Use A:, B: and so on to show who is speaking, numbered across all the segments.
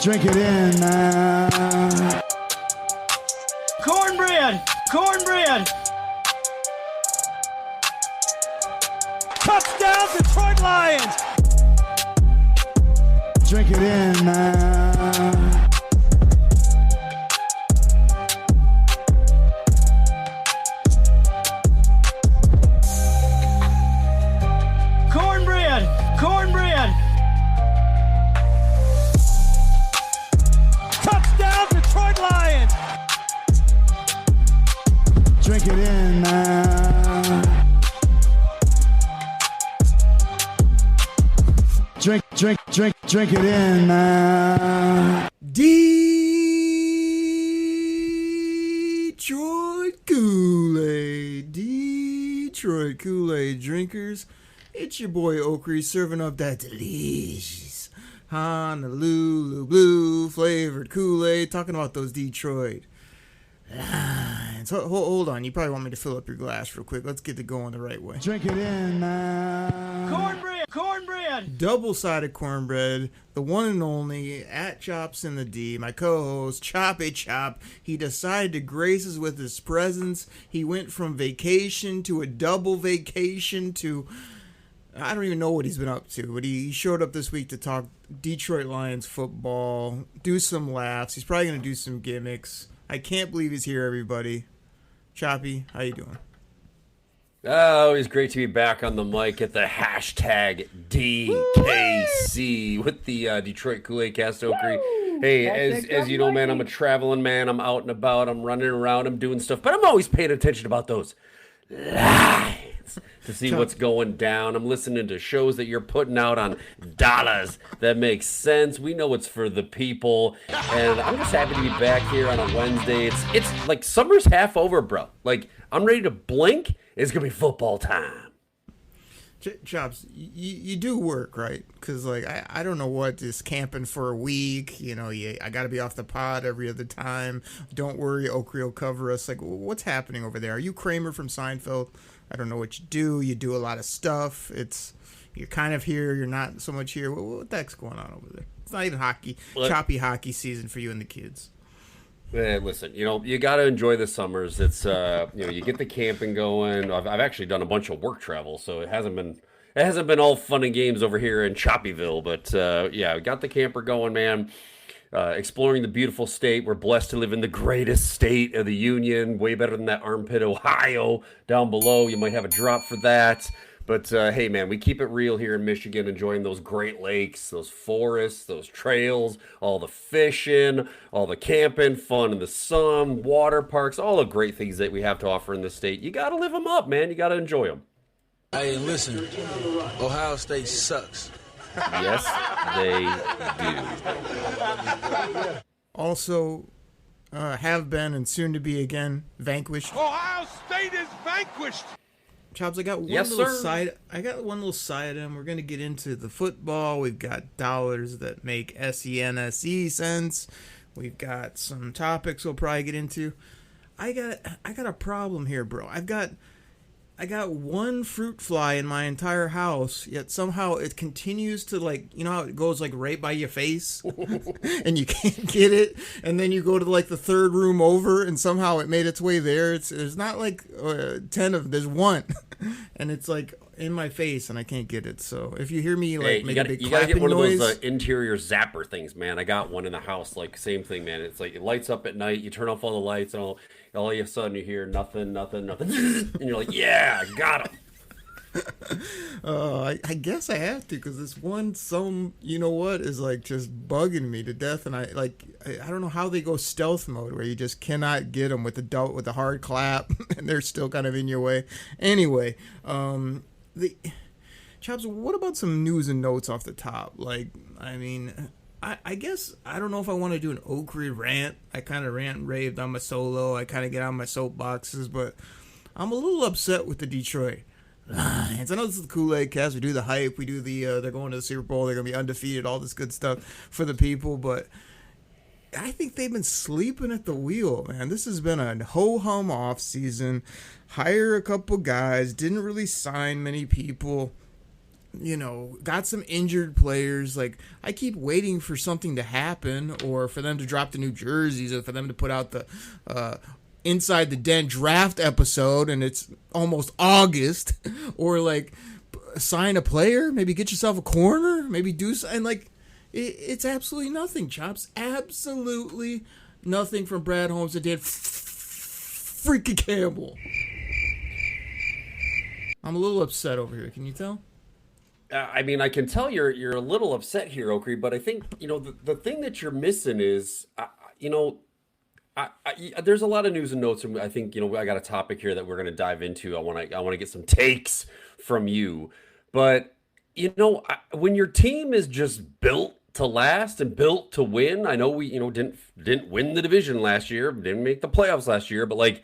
A: Drink it in, man.
B: Cornbread! Cornbread! Touchdown, Detroit Lions!
A: Drink it in, man.
B: Cornbread! Cornbread! Touchdown, Detroit Lions!
A: Drink it in, man. Drink it in, man. Detroit Koolaid. Detroit Koolaid drinkers. It's your boy Oakrey serving up that delicious Honolulu blue flavored Kool-Aid, talking about those Detroit Lions. Hold on, you probably want me to fill up your glass real quick. Let's get it going the right way. Drink it in, man.
B: Cornbread! Cornbread!
A: Double-sided cornbread, the one and only at Chops in the D, my co-host Choppy Chop. He decided to grace us with his presence. He went from vacation to a double vacation to I don't even know what he's been up to, but he showed up this week to talk Detroit Lions football, do some laughs. He's probably going to do some gimmicks. I can't believe he's here, everybody. Choppy, how you doing?
C: Oh, it's great to be back on the mic at the hashtag DKC with the Detroit Koolaid Cast, Oakrey. Hey, as you know, man, I'm a traveling man. I'm out and about. I'm running around. I'm doing stuff. But I'm always paying attention about those lies to see what's going down. I'm listening to shows that you're putting out on dollars that make sense. We know it's for the people. And I'm just happy to be back here on a Wednesday. It's like summer's half over, bro. Like, I'm ready to blink. It's going to be football time.
A: Chops, you do work, right? Because, like, I don't know what, just camping for a week, you know, I got to be off the pod every other time. Don't worry, Oakrey will cover us. Like, what's happening over there? Are you Kramer from Seinfeld? I don't know what you do. You do a lot of stuff. You're kind of here. You're not so much here. What the heck's going on over there? It's not even choppy hockey season for you and the kids.
C: Man, listen, you got to enjoy the summers. It's, you get the camping going. I've actually done a bunch of work travel, so it hasn't been all fun and games over here in Choppyville. But, yeah, got the camper going, man. Exploring the beautiful state. We're blessed to live in the greatest state of the union. Way better than that armpit, Ohio, down below. You might have a drop for that. But, hey, man, we keep it real here in Michigan, enjoying those great lakes, those forests, those trails, all the fishing, all the camping, fun in the sun, water parks, all the great things that we have to offer in the state. You got to live them up, man. You got to enjoy them.
D: Hey, listen, Ohio State sucks.
C: Yes, they do.
A: Also, have been and soon to be again vanquished.
B: Ohio State is vanquished!
A: Chops, I got one little side item. We're gonna get into the football. We've got dollars that make SENSE sense. We've got some topics we'll probably get into. I got a problem here, bro. I got one fruit fly in my entire house, yet somehow it continues to, like, you know how it goes, like, right by your face? And you can't get it, and then you go to, like, the third room over, and somehow it made its way there. There's not, like, 10 of them. There's one. And it's, like, in my face, and I can't get it. So if you hear me, like, make a big clapping noise... You gotta get one of those
C: interior zapper things, man. I got one in the house, like, same thing, man. It's like, it lights up at night, you turn off all the lights, and all of a sudden you hear nothing, and you're like, yeah, I got him.
A: I guess I have to, because this one, you know what, is like just bugging me to death, and I don't know how they go stealth mode where you just cannot get them with the hard clap, and they're still kind of in your way. Anyway, Chops, what about some news and notes off the top? Like, I mean, I guess I don't know if I want to do an Oakrey rant. I kind of rant and raved on my solo. I kind of get on my soapboxes, but I'm a little upset with the Detroit Lions. I know this is the Koolaid Cast. We do the hype. We do the they're going to the Super Bowl. They're going to be undefeated. All this good stuff for the people. But I think they've been sleeping at the wheel, man. This has been a ho-hum off season. Hire a couple guys. Didn't really sign many people. got some injured players. Like, I keep waiting for something to happen, or for them to drop the new jerseys, or for them to put out the Inside the Den draft episode, and it's almost August, or like sign a player, maybe get yourself a corner, maybe do something. Like, it's absolutely nothing, Chops. Absolutely nothing from Brad Holmes and Dan freaking Campbell. I'm a little upset over here. Can you tell?
C: I mean, I can tell you're a little upset here, Okri, but I think, the thing that you're missing is, there's a lot of news and notes, and I think, I got a topic here that we're going to dive into. I want to get some takes from you. But, when your team is just built to last and built to win, I know we, didn't win the division last year, didn't make the playoffs last year, but like,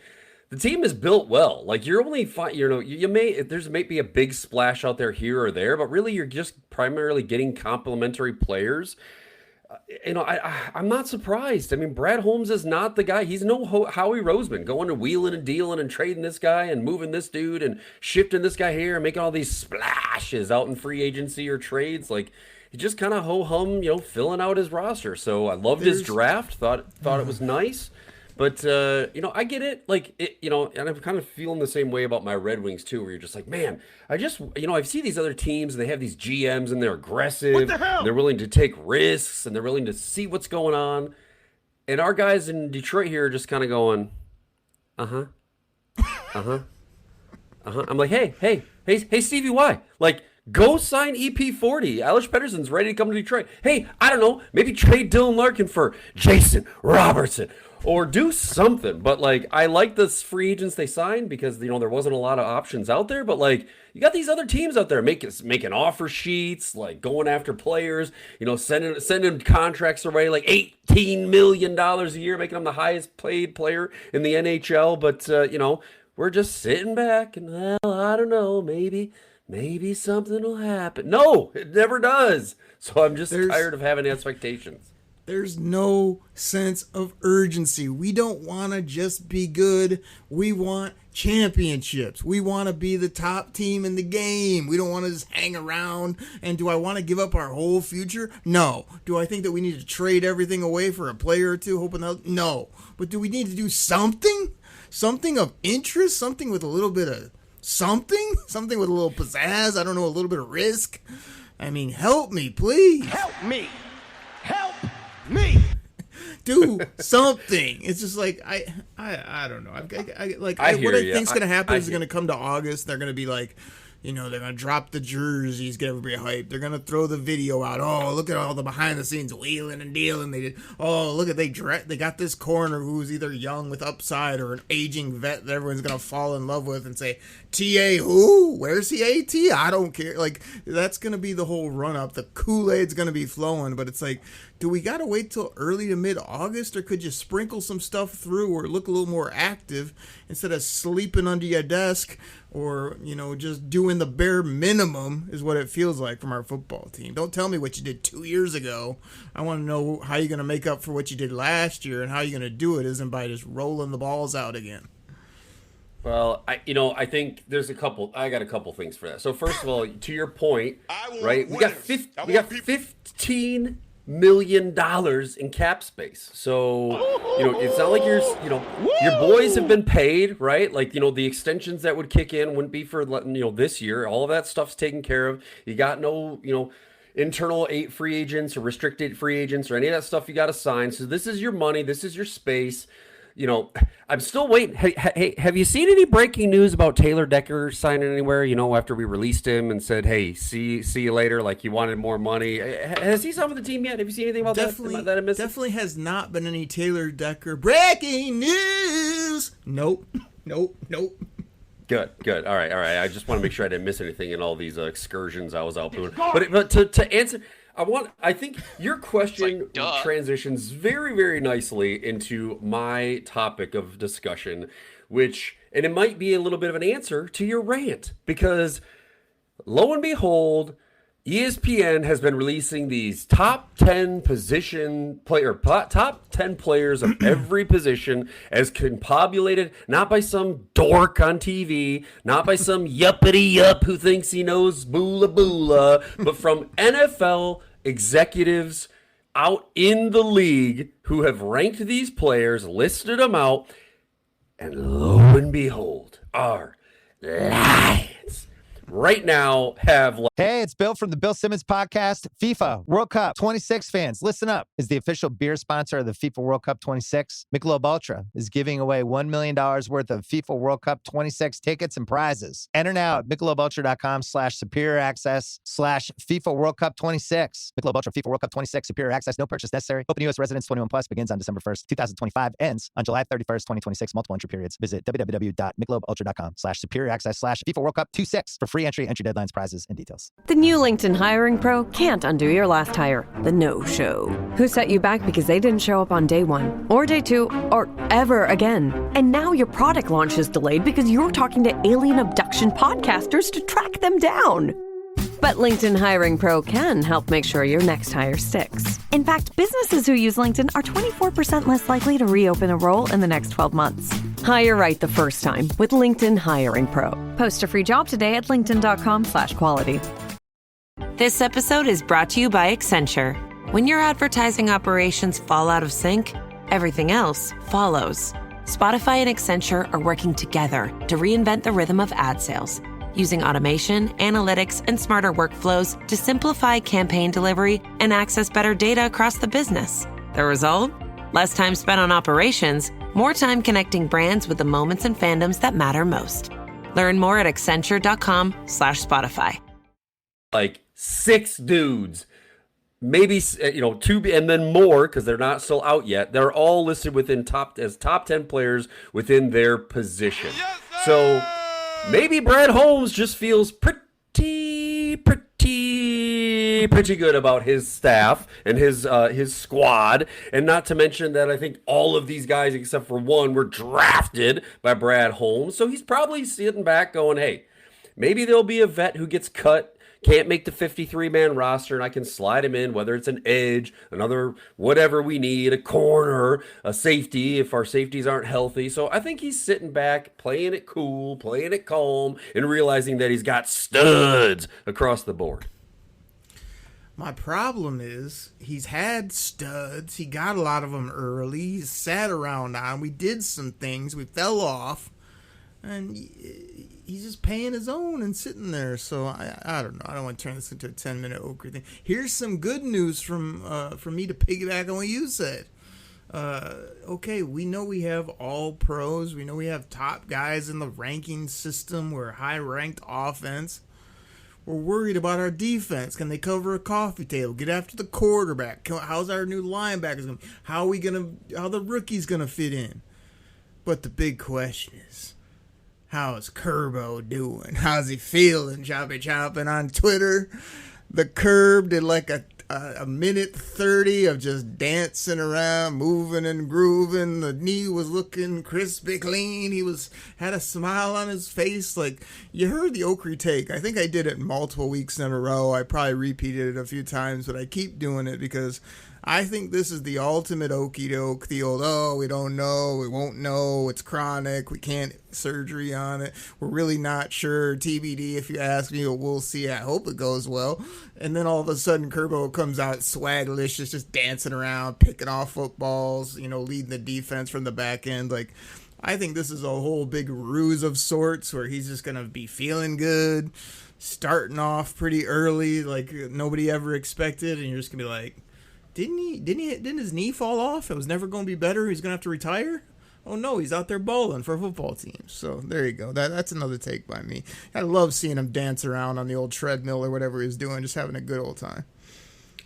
C: the team is built well. Like, you're only fine, there's maybe a big splash out there here or there, but really you're just primarily getting complementary players. I'm not surprised. I mean, Brad Holmes is not the guy. He's no Howie Roseman going and wheeling and dealing and trading this guy and moving this dude and shifting this guy here and making all these splashes out in free agency or trades. Like, he just kind of ho-hum, filling out his roster. So I loved his draft. Thought it was nice. But, I get it. Like, and I'm kind of feeling the same way about my Red Wings, too, where you're just like, man, I see these other teams, and they have these GMs, and they're aggressive.
B: What the hell?
C: And they're willing to take risks, and they're willing to see what's going on. And our guys in Detroit here are just kind of going, uh-huh. I'm like, hey, Stevie Y, like, go sign EP40. Alish Pettersson's ready to come to Detroit. Hey, I don't know, maybe trade Dylan Larkin for Jason Robertson. Or do something. But, like, I like the free agents they signed because, there wasn't a lot of options out there. But, like, you got these other teams out there making offer sheets, like, going after players, sending contracts away, like, $18 million a year, making them the highest paid player in the NHL. But, we're just sitting back and, well, I don't know, maybe something will happen. No, it never does. So I'm just tired of having expectations.
A: There's no sense of urgency. We don't want to just be good. We want championships. We want to be the top team in the game. We don't want to just hang around. And do I want to give up our whole future? No. Do I think that we need to trade everything away for a player or two? Hoping that? No. But do we need to do something? Something of interest? Something with a little bit of something? Something with a little pizzazz? I don't know, a little bit of risk? I mean, help me, please.
B: Help me. Help me.
A: Do something. It's just like I don't know. What I think's gonna happen is gonna come to August. They're gonna be like, they're gonna drop the jerseys, get everybody hyped. They're gonna throw the video out. Oh, look at all the behind the scenes wheeling and dealing they did. Oh, look at they got this corner who's either young with upside or an aging vet that everyone's gonna fall in love with and say, TA who? Where's the AT? I don't care. Like, that's gonna be the whole run up. The Kool-Aid's gonna be flowing, but it's like, do we gotta wait till early to mid-August, or could you sprinkle some stuff through or look a little more active instead of sleeping under your desk, or just doing the bare minimum is what it feels like from our football team. Don't tell me what you did 2 years ago. I want to know how you're gonna make up for what you did last year, and how you're gonna do it isn't by just rolling the balls out again.
C: Well, I think I got a couple things for that. So first of all, to your point, right? We got $15 million in cap space. So, it's not like your boys have been paid, right? Like, the extensions that would kick in wouldn't be for, this year. All of that stuff's taken care of. You got no, internal 8 free agents or restricted free agents or any of that stuff you got to sign. So this is your money. This is your space. I'm still waiting. Hey, have you seen any breaking news about Taylor Decker signing anywhere? After we released him and said, "Hey, see you later," like he wanted more money. Has he signed with the team yet? Have you seen anything about that?
A: Definitely has not been any Taylor Decker breaking news. Nope.
C: Good. All right. I just want to make sure I didn't miss anything in all these excursions I was out doing. But to answer. I think your question transitions very, very nicely into my topic of discussion, and it might be a little bit of an answer to your rant, because lo and behold, ESPN has been releasing these top 10 top 10 players of every position as confabulated, not by some dork on TV, not by some yuppity yup who thinks he knows boola boola, but from NFL executives out in the league who have ranked these players, listed them out, and lo and behold, our Lions right now have...
E: Hey, it's Bill from the Bill Simmons podcast. FIFA World Cup 26 fans, listen up. Is the official beer sponsor of the FIFA World Cup 26. Michelob Ultra is giving away $1 million worth of FIFA World Cup 26 tickets and prizes. Enter now at MichelobUltra.com/superior access/FIFA World Cup 26. Michelob Ultra FIFA World Cup 26 superior access. No purchase necessary. Open U.S. residents 21 plus begins on December 1st, 2025. Ends on July 31st, 2026. Multiple entry periods. Visit www.MichelobUltra.com/superior access/FIFA World Cup 26 for free entry deadlines, prizes, and details.
F: The new LinkedIn Hiring Pro can't undo your last hire, the no-show. Who set you back because they didn't show up on day one, or day two, or ever again. And now your product launch is delayed because you're talking to alien abduction podcasters to track them down. But LinkedIn Hiring Pro can help make sure your next hire sticks. In fact, businesses who use LinkedIn are 24% less likely to reopen a role in the next 12 months. Hire right the first time with LinkedIn Hiring Pro. Post a free job today at linkedin.com/quality. This episode is brought to you by Accenture. When your advertising operations fall out of sync, everything else follows. Spotify and Accenture are working together to reinvent the rhythm of ad sales, using automation, analytics, and smarter workflows to simplify campaign delivery and access better data across the business. The result? Less time spent on operations, more time connecting brands with the moments and fandoms that matter most. Learn more at accenture.com/Spotify.
C: Like 6 dudes, maybe 2, and then more because they're not still out yet. They're all listed within top 10 players within their position. So maybe Brad Holmes just feels pretty good about his staff and his squad, and not to mention that I think all of these guys except for one were drafted by Brad Holmes. So he's probably sitting back going, hey, maybe there'll be a vet who gets cut, can't make the 53-man roster, and I can slide him in, whether it's an edge, another whatever we need, a corner, a safety if our safeties aren't healthy. So I think he's sitting back, playing it cool, playing it calm, and realizing that he's got studs across the board.
A: My problem is he's had studs. He got a lot of them early. He's sat around on. We did some things. We fell off. And he's just paying his own and sitting there. So I don't know. I don't want to turn this into a 10-minute Oakley thing. Here's some good news from me to piggyback on what you said. Okay, we know we have all pros. We know we have top guys in the ranking system. We're a high-ranked offense. We're worried about our defense. Can they cover a coffee table? Get after the quarterback? How's our new linebackers going? How the rookies gonna fit in? But the big question is, how's Kerbo doing? How's he feeling? Chopping on Twitter. The Curb did like a minute 30 of just dancing around, moving and grooving. The knee was looking crispy clean. He had a smile on his face. Like, you heard the Oakley take. I think I did it multiple weeks in a row. I probably repeated it a few times, but I keep doing it because I think this is the ultimate okey doke. The old, we don't know, we won't know, it's chronic, we can't surgery on it, we're really not sure, TBD if you ask me, we'll see, I hope it goes well. And then all of a sudden Kerbo comes out swaglicious, just dancing around, picking off footballs, leading the defense from the back end. Like, I think this is a whole big ruse of sorts where he's just going to be feeling good, starting off pretty early like nobody ever expected, and you're just going to be like, Didn't his knee fall off? It was never going to be better. He's going to have to retire? Oh, no, he's out there bowling for a football team. So there you go. That's another take by me. I love seeing him dance around on the old treadmill or whatever he was doing, just having a good old time.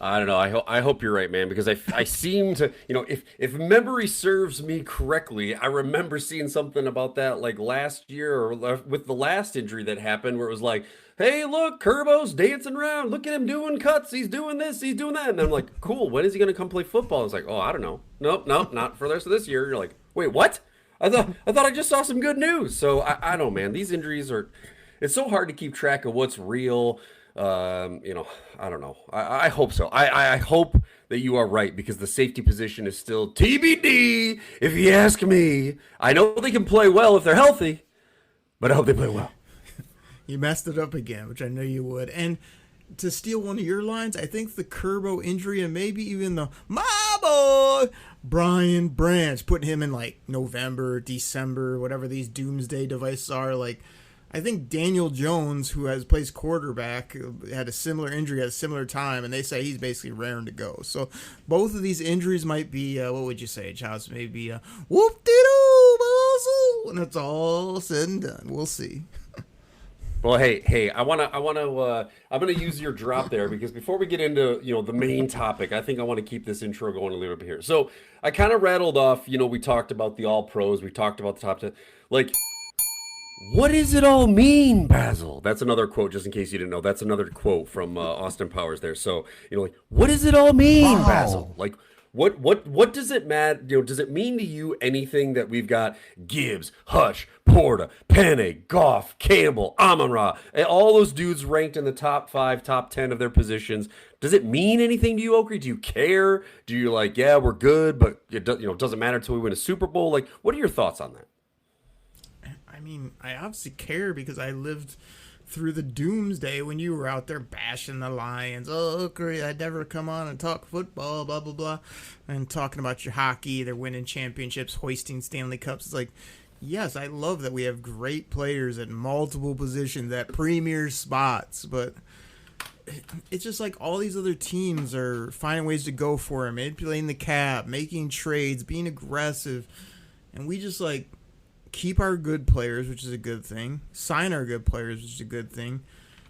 C: I don't know. I hope you're right, man, because I seem to, if memory serves me correctly, I remember seeing something about that like last year or with the last injury that happened where it was like, hey, look, Kerbo's dancing around. Look at him doing cuts. He's doing this. He's doing that. And I'm like, cool. When is he going to come play football? It's like, oh, I don't know. Nope, not for the rest of this year. You're like, wait, what? I thought I just saw some good news. So I don't know, man. These injuries it's so hard to keep track of what's real. I don't know. I hope so. I hope that you are right, because the safety position is still TBD, if you ask me. I know they can play well if they're healthy, but I hope they play well.
A: You messed it up again, which I know you would. And to steal one of your lines, I think the Kerbo injury and maybe even the my boy Brian Branch, putting him in like November, December, whatever these doomsday devices are. Like, I think Daniel Jones, who plays quarterback, had a similar injury at a similar time, and they say he's basically raring to go. So both of these injuries might be, what would you say, Charles? Maybe whoop-de-doo, and that's all said and done. We'll see.
C: Well, hey, I'm gonna use your drop there, because before we get into, the main topic, I think I want to keep this intro going a little bit here. So I kind of rattled off, we talked about the All Pros, we talked about the top 10, like, what does it all mean, Basil? That's another quote, just in case you didn't know. That's another quote from Austin Powers there. So, like, what does it all mean, Basil? Like, what does it matter? Does it mean to you anything that we've got Gibbs, Hush, Porta, Penne, Goff, Campbell, Amon-Ra, and all those dudes ranked in the top 5, top 10 of their positions? Does it mean anything to you, Oakley? Do you care? Do you like, yeah, we're good, but it doesn't matter until we win a Super Bowl? Like, what are your thoughts on that?
A: I mean, I obviously care because I lived through the doomsday when you were out there bashing the Lions. Oh, great, I'd never come on and talk football, blah, blah, blah. And talking about your hockey, they're winning championships, hoisting Stanley Cups. It's like, yes, I love that we have great players at multiple positions, at premier spots. But it's just like all these other teams are finding ways to go for it, manipulating the cap, making trades, being aggressive. And we just like keep our good players, which is a good thing. Sign our good players, which is a good thing.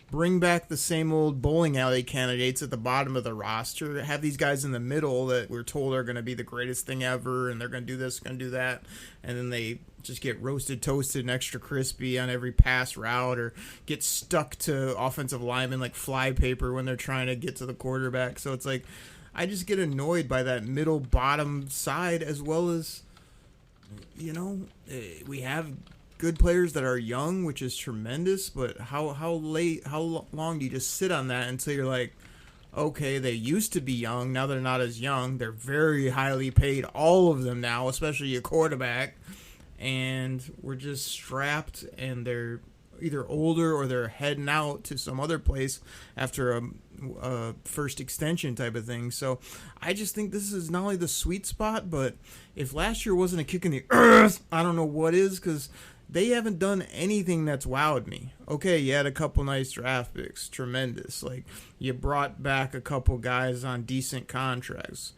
A: Bring back the same old bowling alley candidates at the bottom of the roster. Have these guys in the middle that we're told are going to be the greatest thing ever, and they're going to do this, going to do that. And then they just get roasted, toasted, and extra crispy on every pass route, or get stuck to offensive linemen like flypaper when they're trying to get to the quarterback. So it's like, I just get annoyed by that middle bottom side, as well as, we have good players that are young, which is tremendous, but how long do you just sit on that until you're like, okay, they used to be young, now they're not as young, they're very highly paid, all of them now, especially a quarterback, and we're just strapped, and they're either older or they're heading out to some other place after a first extension type of thing. So I just think this is not only the sweet spot, but if last year wasn't a kick in the earth, I don't know what is, because they haven't done anything that's wowed me. Okay, you had a couple nice draft picks, tremendous. Like, you brought back a couple guys on decent contracts.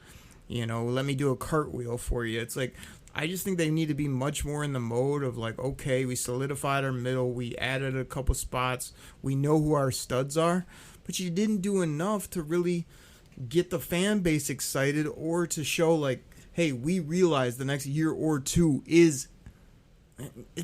A: Let me do a cartwheel for you. It's like, I just think they need to be much more in the mode of like, okay, we solidified our middle, we added a couple spots, we know who our studs are, but you didn't do enough to really get the fan base excited, or to show like, hey, we realize the next year or two it's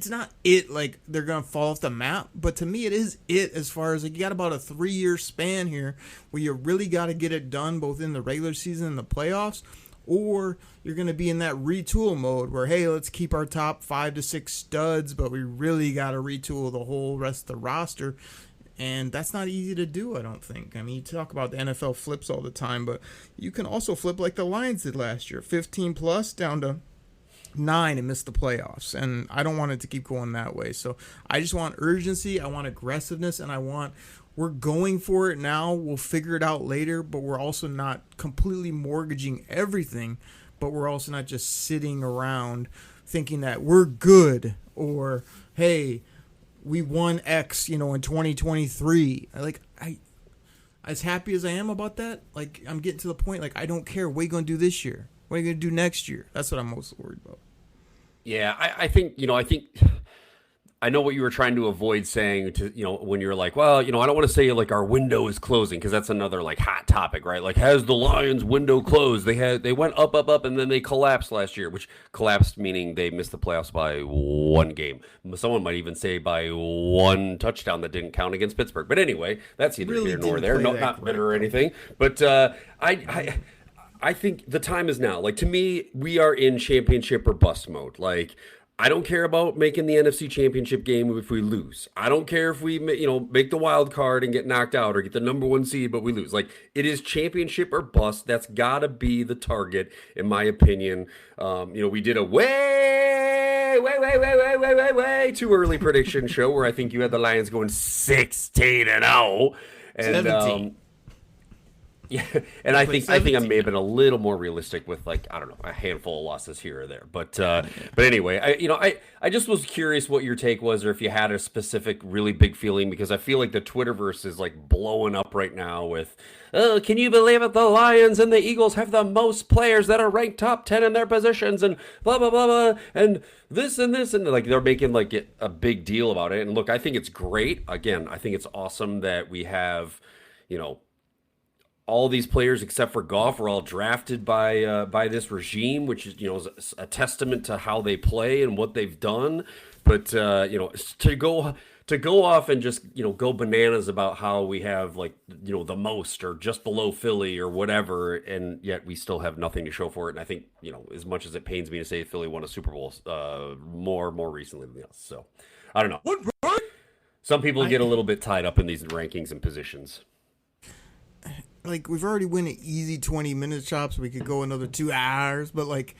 A: not like they're going to fall off the map, but to me it is as far as like, you got about a 3-year span here where you really got to get it done both in the regular season and the playoffs, or you're going to be in that retool mode where, hey, let's keep our top 5 to 6 studs, but we really got to retool the whole rest of the roster. And that's not easy to do, I don't think. I mean, you talk about the NFL flips all the time, but you can also flip like the Lions did last year, 15 plus down to 9 and miss the playoffs. And I don't want it to keep going that way. So I just want urgency, I want aggressiveness, and we're going for it now. We'll figure it out later, but we're also not completely mortgaging everything, but we're also not just sitting around thinking that we're good, or, hey, we won X, in 2023. Like, as happy as I am about that, like, I'm getting to the point, like, I don't care. What are you going to do this year? What are you going to do next year? That's what I'm most worried about.
C: Yeah, I think I know what you were trying to avoid saying to, when you're like, well, I don't want to say like our window is closing, because that's another like hot topic, right? Like, has the Lions window closed? They went up, and then they collapsed last year, which collapsed meaning they missed the playoffs by 1 game. Someone might even say by 1 touchdown that didn't count against Pittsburgh. But anyway, that's either here nor there. Not bitter or anything. But I think the time is now. Like, to me, we are in championship or bust mode. Like, I don't care about making the NFC Championship game if we lose. I don't care if we, make the wild card and get knocked out or get the number 1 seed, but we lose. Like, it is championship or bust. That's got to be the target, in my opinion. We did a way too early prediction show where I think you had the Lions going 16-0. And
A: 17.
C: Yeah, and I think I may have been a little more realistic with, like, I don't know, a handful of losses here or there. But anyway, I just was curious what your take was, or if you had a specific really big feeling, because I feel like the Twitterverse is like blowing up right now with, oh, can you believe it? The Lions and the Eagles have the most players that are ranked top 10 in their positions, and blah blah blah blah, and this, and like they're making like a big deal about it. And look, I think it's great. Again, I think it's awesome that we have, all these players except for Goff are all drafted by this regime, which is is a testament to how they play and what they've done. But to go off and just go bananas about how we have like the most or just below Philly or whatever, and yet we still have nothing to show for it. And I think as much as it pains me to say Philly won a Super Bowl more recently than us, so I don't know. Some people get a little bit tied up in these rankings and positions.
A: Like, we've already won an easy 20-minute chops. We could go another 2 hours, but like,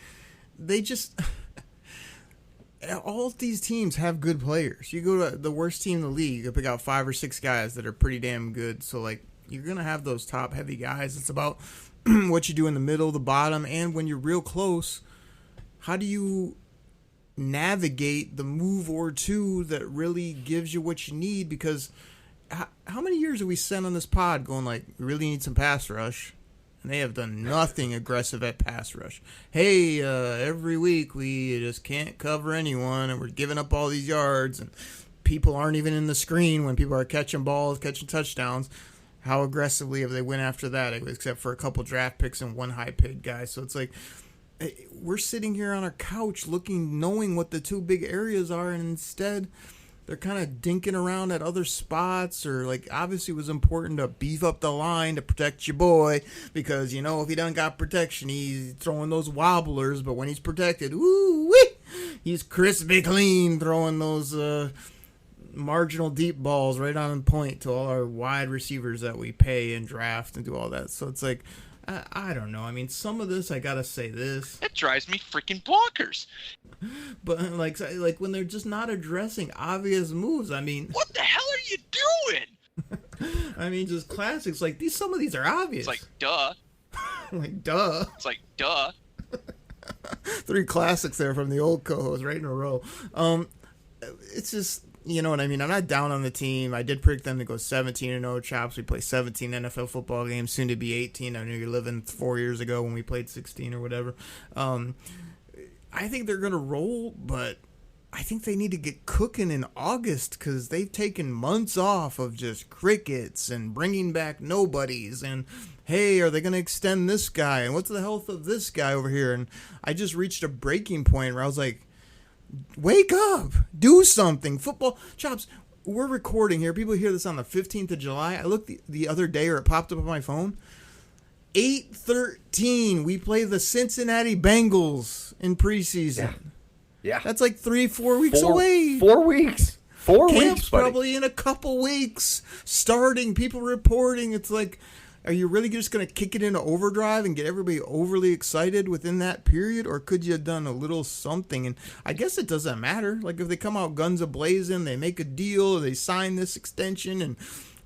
A: they just all these teams have good players. You go to the worst team in the league, you pick out 5 or 6 guys that are pretty damn good. So like, you're gonna have those top heavy guys. It's about what you do in the middle, the bottom, and when you're real close, how do you navigate the move or two that really gives you what you need? Because how many years have we spent on this pod going like, we really need some pass rush? And they have done nothing aggressive at pass rush. Hey, every week we just can't cover anyone, and we're giving up all these yards, and people aren't even in the screen when people are catching balls, catching touchdowns. How aggressively have they went after that, except for a couple draft picks and one high-paid guy? So it's like, we're sitting here on our couch knowing what the 2 big areas are, and instead they're kind of dinking around at other spots, or like, obviously it was important to beef up the line to protect your boy, because if he done got protection, he's throwing those wobblers, but when he's protected, he's crispy clean, throwing those marginal deep balls right on point to all our wide receivers that we pay and draft and do all that. So it's like, I don't know. I mean, some of this, I gotta say this.
G: It drives me freaking bonkers.
A: But like when they're just not addressing obvious moves. I mean,
G: what the hell are you doing?
A: I mean, just classics like these. Some of these are obvious.
G: It's like duh.
A: Like duh.
G: It's like duh.
A: 3 classics there from the old co-host right in a row. It's just, you know what I mean? I'm not down on the team. I did predict them to go 17-0 chops. We play 17 NFL football games, soon to be 18. I know you're living 4 years ago when we played 16 or whatever. I think they're going to roll, but I think they need to get cooking in August, because they've taken months off of just crickets and bringing back nobodies. And, hey, are they going to extend this guy? And what's the health of this guy over here? And I just reached a breaking point where I was like, wake up, do something. Football chops, we're recording here. People hear this on the 15th of July. I looked the other day, or it popped up on my phone. 8/13, we play the Cincinnati Bengals in preseason.
C: Yeah.
A: That's like 3-4 weeks away.
C: 4 weeks. 4 weeks,
A: Camp's
C: buddy.
A: probably in a couple weeks. Starting, people reporting. It's like, are you really just going to kick it into overdrive and get everybody overly excited within that period? Or could you have done a little something? And I guess it doesn't matter. Like, if they come out guns a-blazing, they make a deal, they sign this extension and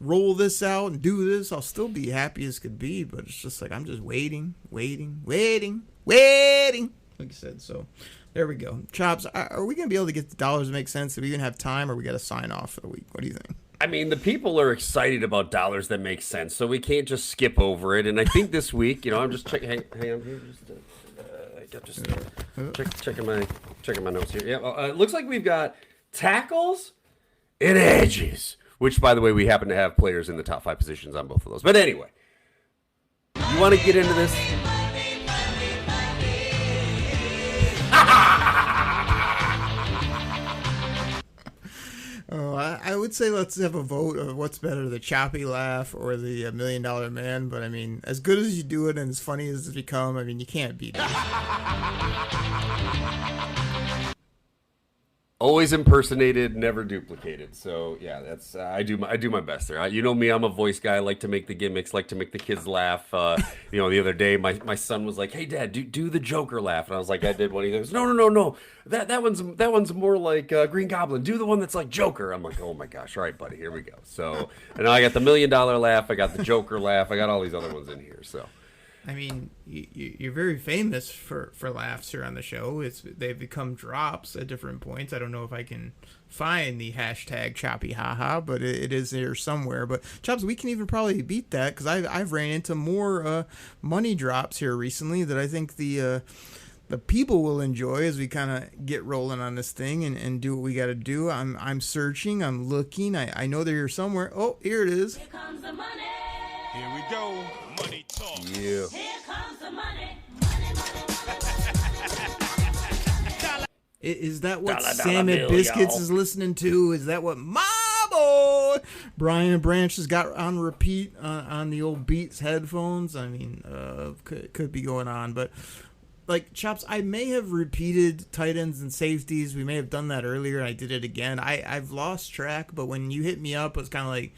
A: roll this out and do this, I'll still be happy as could be. But it's just like, I'm just waiting. Like you said, so there we go. Chops, are we going to be able to get the dollars to make sense? Do we even have time, or we got to sign off for the week? What do you think?
C: I mean, the people are excited about dollars that make sense, so we can't just skip over it. And I think this week, I'm just checking. Hang on here, checking my notes here. Yeah, it looks like we've got tackles and edges, which, by the way, we happen to have players in the top 5 positions on both of those. But anyway, you want to get into this?
A: Oh, I would say let's have a vote of what's better, the choppy laugh or the $1 Million Man. But I mean, as good as you do it and as funny as it's become, I mean, you can't beat it.
C: Always impersonated, never duplicated. So yeah, that's I do my best there. You know me, I'm a voice guy. I like to make the gimmicks, like to make the kids laugh. The other day my son was like, "Hey Dad, do the Joker laugh," and I was like, "I did one." He goes, "No. That one's more like Green Goblin. Do the one that's like Joker." I'm like, "Oh my gosh, all right, buddy, here we go." So and now I got the $1 million laugh, I got the Joker laugh, I got all these other ones in here. So.
A: I mean, you're very famous for laughs here on the show. They've become drops at different points. I don't know if I can find the hashtag choppy haha, but it is there somewhere. But Chops, we can even probably beat that because I've ran into more money drops here recently that I think the people will enjoy as we kind of get rolling on this thing and do what we got to do. I'm searching, I'm looking. I know they're here somewhere. Oh, here it is.
B: Here comes the money. Here we go. Money talk.
C: Yeah.
B: Here comes the money.
A: Is that what Sam at Biscuits is listening to? Is that what my boy Brian Branch has got on repeat on the old Beats headphones? I mean, could be going on, but like Chops, I may have repeated tight ends and safeties. We may have done that earlier. I did it again. I've lost track, but when you hit me up, it was kind of like,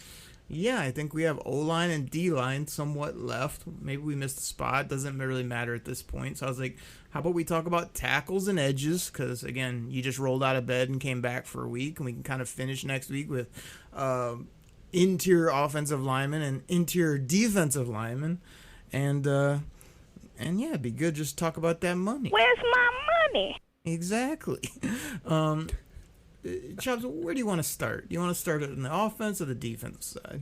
A: yeah, I think we have O-line and D-line somewhat left. Maybe we missed a spot. Doesn't really matter at this point. So I was like, how about we talk about tackles and edges? Because, again, you just rolled out of bed and came back for a week. And we can kind of finish next week with interior offensive linemen and interior defensive linemen. And yeah, it'd be good just to talk about that money.
H: Where's my money?
A: Exactly. Chops, where do you want to start? Do you want to start on the offense or the defensive side?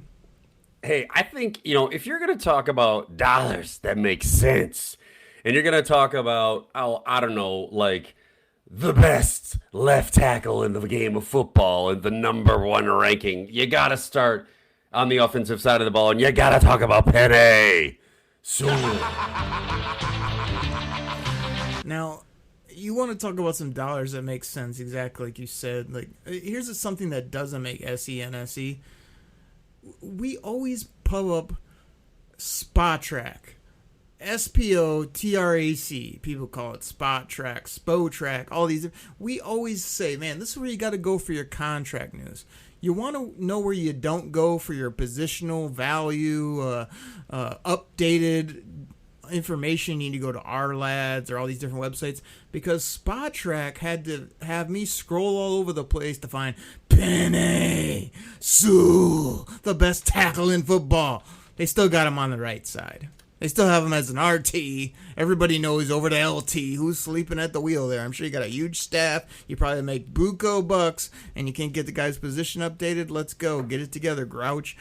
C: Hey, I think, if you're going to talk about dollars that make sense, and you're going to talk about, I don't know, like the best left tackle in the game of football and the #1 ranking, you got to start on the offensive side of the ball, and you got to talk about Penny Sewell.
A: Now, you want to talk about some dollars that make sense, exactly like you said. Like, here's something that doesn't make SENSE. We always pull up Spot Track, SPOTRAC. People call it Spot Track, Spo Track, all these. We always say, man, this is where you got to go for your contract news. You want to know where you don't go for your positional value, updated information. You need to go to RLads or all these different websites because Spot Track had to have me scroll all over the place to find Penny Sewell, the best tackle in football. They still got him on the right side. They still have him as an RT. Everybody knows over to LT. Who's sleeping at the wheel there? I'm sure you got a huge staff. You probably make buco bucks, and you can't get the guy's position updated. Let's go. Get it together, Grouch.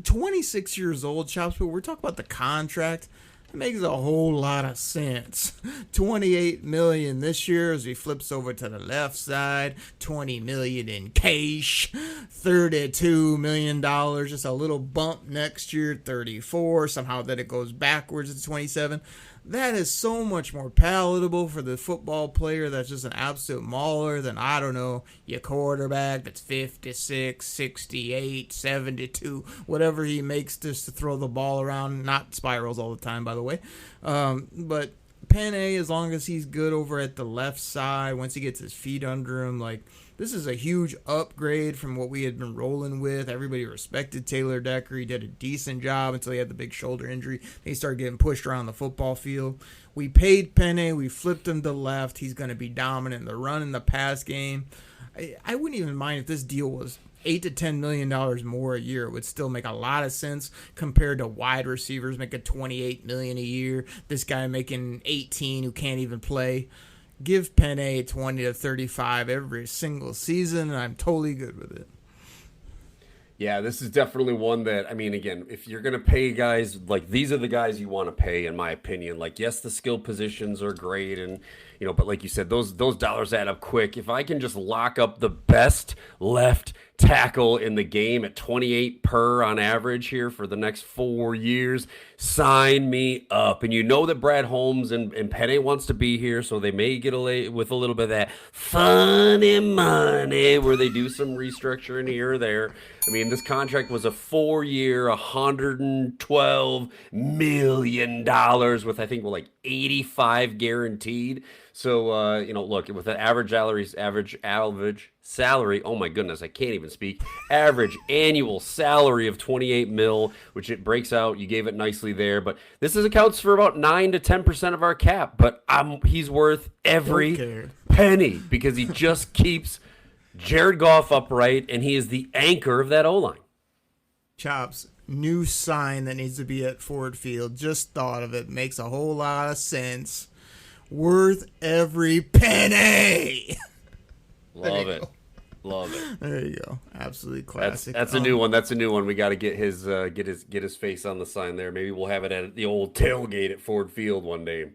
A: 26 years old, Chops, but we're talking about the contract. It makes a whole lot of sense. $28 million this year as he flips over to the left side. $20 million in cash. $32 million, just a little bump next year. 34. Somehow then it goes backwards to 27. That is so much more palatable for the football player that's just an absolute mauler than, I don't know, your quarterback that's 56, 68, 72, whatever he makes just to throw the ball around. Not spirals all the time, by the way. But Penny, as long as he's good over at the left side, once he gets his feet under him, like, this is a huge upgrade from what we had been rolling with. Everybody respected Taylor Decker. He did a decent job until he had the big shoulder injury. He started getting pushed around the football field. We paid Penny. We flipped him to left. He's going to be dominant in the run and the pass game. I wouldn't even mind if this deal was $8 to $10 million more a year. It would still make a lot of sense compared to wide receivers making $28 million a year. This guy making 18 who can't even play. Give Penny 20 to 35 every single season, and I'm totally good with it.
C: Yeah, this is definitely one that, I mean, again, if you're going to pay guys, like, these are the guys you want to pay, in my opinion. Like, yes, the skill positions are great, and, but like you said, those dollars add up quick. If I can just lock up the best left tackle in the game at 28 per on average here for the next 4 years. Sign me up. And you know that Brad Holmes and Penny wants to be here, so they may get away with a little bit of that funny money where they do some restructuring here or there. I mean, this contract was a 4-year, $112 million with, I think, like 85 guaranteed. So, look, with an average salary, oh my goodness, I can't even speak. Average annual salary of 28 mil, which it breaks out. You gave it nicely there, but this accounts for about 9 to 10% of our cap. But he's worth every penny because he just keeps Jared Goff upright, and he is the anchor of that O-line.
A: Chops, new sign that needs to be at Ford Field. Just thought of it. Makes a whole lot of sense. Worth every penny.
C: Love it.
A: There you go. Absolutely classic.
C: That's a new one. That's a new one. We got to get his face on the sign there. Maybe we'll have it at the old tailgate at Ford Field one day.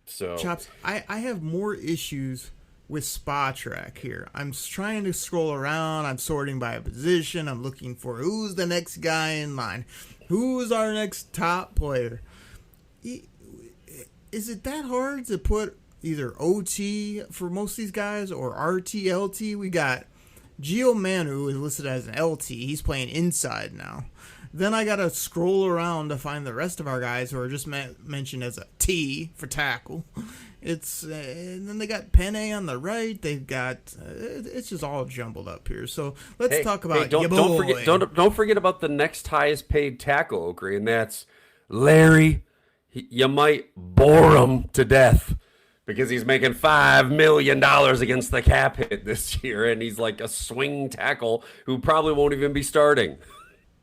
C: So,
A: Chops, I have more issues with Spa Track here. I'm trying to scroll around. I'm sorting by a position. I'm looking for who's the next guy in line. Who's our next top player? Is it that hard to put either OT for most of these guys or RT, LT? We got Gio Manu is listed as an LT. He's playing inside now. Then I got to scroll around to find the rest of our guys who are just mentioned as a T for tackle. And then they got Penne on the right. They've got it's just all jumbled up here. So let's talk about
C: don't forget about the next highest paid tackle, Oakley, and that's Larry. You might bore him to death because he's making $5 million against the cap hit this year, and he's like a swing tackle who probably won't even be starting.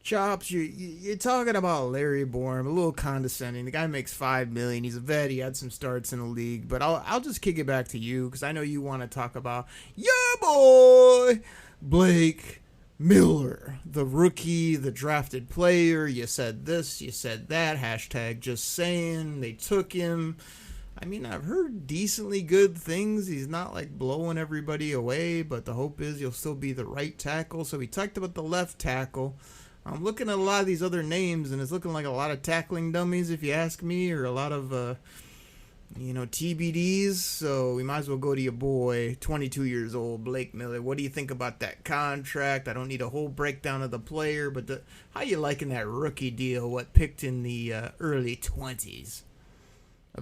A: Chops, you're talking about Larry Borum, a little condescending. The guy makes $5 million. He's a vet. He had some starts in the league, but I'll just kick it back to you because I know you want to talk about your boy Blake Miller, the rookie, the drafted player. You said this, you said that. Hashtag just saying. They took him. I mean, I've heard decently good things. He's not like blowing everybody away, but the hope is he'll still be the right tackle. So we talked about the left tackle. I'm looking at a lot of these other names, and it's looking like a lot of tackling dummies, if you ask me, or a lot of, TBDs. So we might as well go to your boy, 22 years old, Blake Miller. What do you think about that contract? I don't need a whole breakdown of the player, but how you liking that rookie deal? What picked in the early 20s?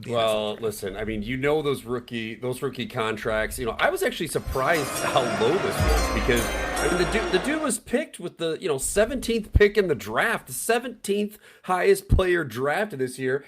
C: Well, listen, I mean, those rookie contracts. I was actually surprised how low this was because I mean, the dude was picked with the 17th pick in the draft, the 17th highest player drafted this year.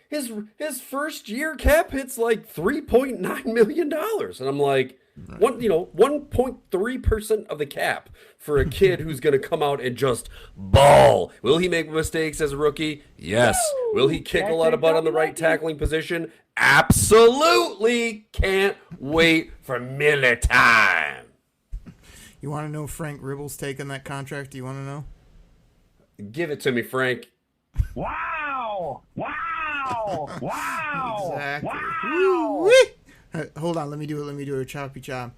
C: His first year cap hits like $3.9 million, and I'm like, 1.3% of the cap for a kid who's going to come out and just ball. Will he make mistakes as a rookie? Yes. Will he kick a lot of butt on the right tackling position? Absolutely. Can't wait for Miller time.
A: You want to know Frank Ribble's take on that contract? Do you want to know?
C: Give it to me, Frank.
B: Wow!
A: Exactly.
B: Wow!
A: Hold on, let me do a choppy chop.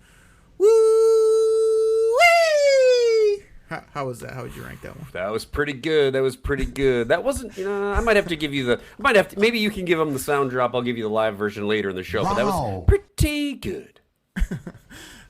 A: Woo-wee! How was that? How would you rank that one?
C: That was pretty good. That wasn't, I might have to give you maybe you can give them the sound drop. I'll give you the live version later in the show, but that was pretty good.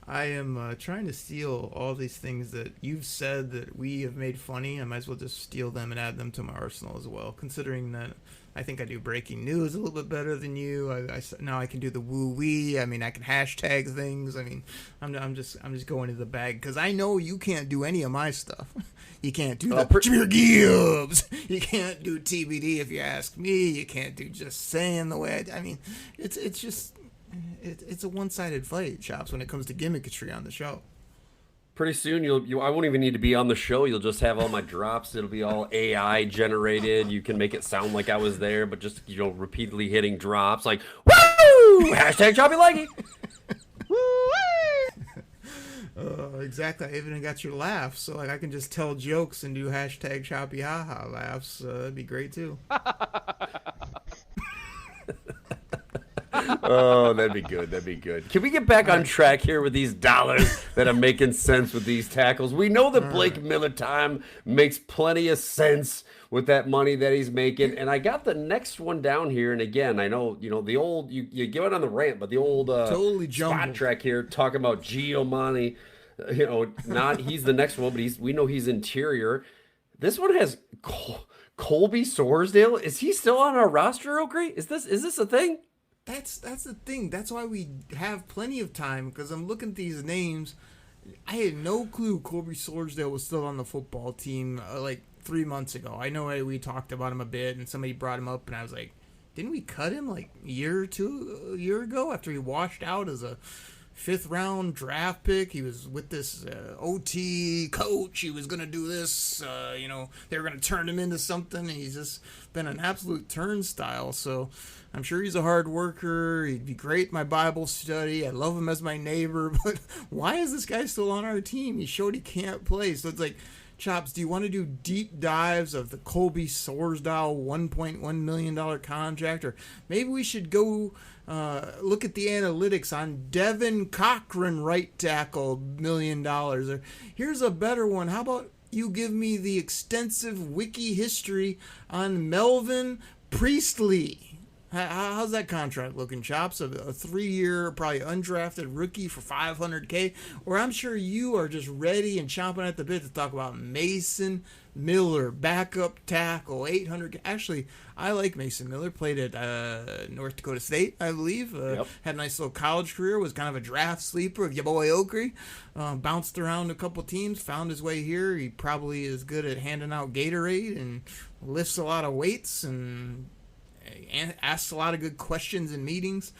A: I am trying to steal all these things that you've said that we have made funny. I might as well just steal them and add them to my arsenal as well, considering that I think I do breaking news a little bit better than you. Now I can do the woo-wee. I mean, I can hashtag things. I mean, I'm just going into the bag because I know you can't do any of my stuff. You can't do Jameer Gibbs. You can't do TBD if you ask me. You can't do just saying the way I mean, it's just... It's a one-sided fight, Chops, when it comes to gimmickry on the show.
C: Pretty soon, I won't even need to be on the show. You'll just have all my drops. It'll be all AI generated. You can make it sound like I was there, but just repeatedly hitting drops like woo! Hashtag choppy leggy.
A: Exactly. I even got your laughs, so I can just tell jokes and do hashtag choppy haha laughs. That'd be great too.
C: All Oh, that'd be good. That'd be good. Can we get back on track here with these dollars that are making sense with these tackles? We know that Blake Miller time makes plenty of sense with that money that he's making. And I got the next one down here. And again, I know, the old, you give it on the rant, but the old
A: totally
C: spot track here talking about Giovanni, not he's the next one, but we know he's interior. This one has Colby Sorsdale. Is he still on our roster, Oakley? Is this a thing?
A: That's the thing. That's why we have plenty of time, because I'm looking at these names. I had no clue Colby Sorsdale was still on the football team like 3 months ago. I know we talked about him a bit, and somebody brought him up, and I was like, didn't we cut him like a year ago after he washed out as a 5th round draft pick? He was with this OT coach. He was going to do this. They were going to turn him into something. And he's just been an absolute turnstile. So I'm sure he's a hard worker. He'd be great in my Bible study. I love him as my neighbor. But why is this guy still on our team? He showed he can't play. So it's like, Chops, do you want to do deep dives of the Colby Sorsdale $1.1 million contract? Or maybe we should go look at the analytics on Devin Cochran, right tackle, $1 million. Or here's a better one. How about you give me the extensive wiki history on Melvin Priestley? How's that contract looking, Chops? A 3-year, probably undrafted rookie for $500K? Or I'm sure you are just ready and chomping at the bit to talk about Mason Miller, backup tackle, $800K. Actually, I like Mason Miller. Played at North Dakota State, I believe. Had a nice little college career. Was kind of a draft sleeper of your boy Oakley. Bounced around a couple teams. Found his way here. He probably is good at handing out Gatorade and lifts a lot of weights and asks a lot of good questions in meetings.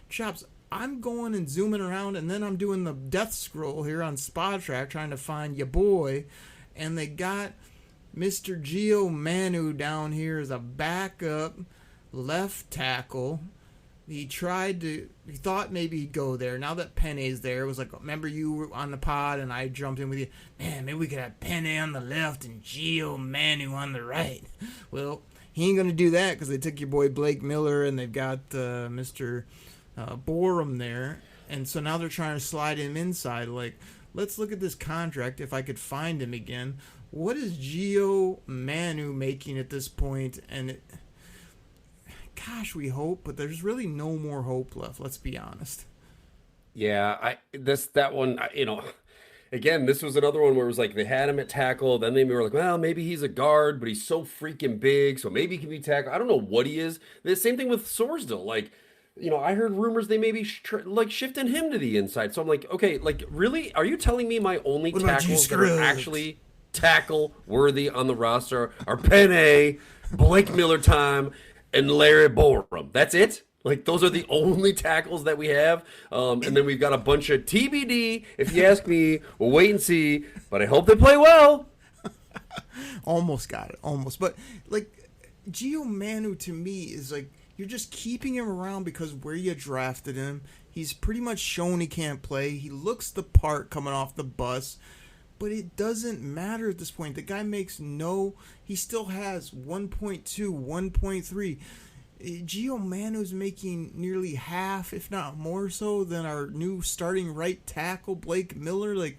A: Chops, I'm going and zooming around, and then I'm doing the death scroll here on Spot Track trying to find your boy, and they got Mr. Gio Manu down here as a backup left tackle. He thought maybe he'd go there. Now that Penne's there, it was like, remember you were on the pod and I jumped in with you. Man, maybe we could have Penne on the left and Gio Manu on the right. Well, he ain't going to do that because they took your boy Blake Miller and they've got Mr. Borum there. And so now they're trying to slide him inside. Like, let's look at this contract if I could find him again. What is Gio Manu making at this point? And gosh, we hope, but there's really no more hope left. Let's be honest.
C: Yeah, that one, again, this was another one where it was like they had him at tackle. Then they were like, well, maybe he's a guard, but he's so freaking big, so maybe he can be tackle. I don't know what he is. The same thing with Sorsdale. Like, I heard rumors they may be shifting him to the inside. So I'm like, okay, like, really? Are you telling me my only tackles that are actually tackle worthy on the roster are Penne, Blake Miller time, and Larry Borum? That's it? Like, those are the only tackles that we have. And then we've got a bunch of TBD. If you ask me, we'll wait and see. But I hope they play well.
A: Almost got it. Almost. But, like, Gio Manu to me is like, you're just keeping him around because where you drafted him. He's pretty much shown he can't play. He looks the part coming off the bus. But it doesn't matter at this point. The guy he still has 1.2, 1.3. Gio Manu's making nearly half, if not more so, than our new starting right tackle, Blake Miller. Like,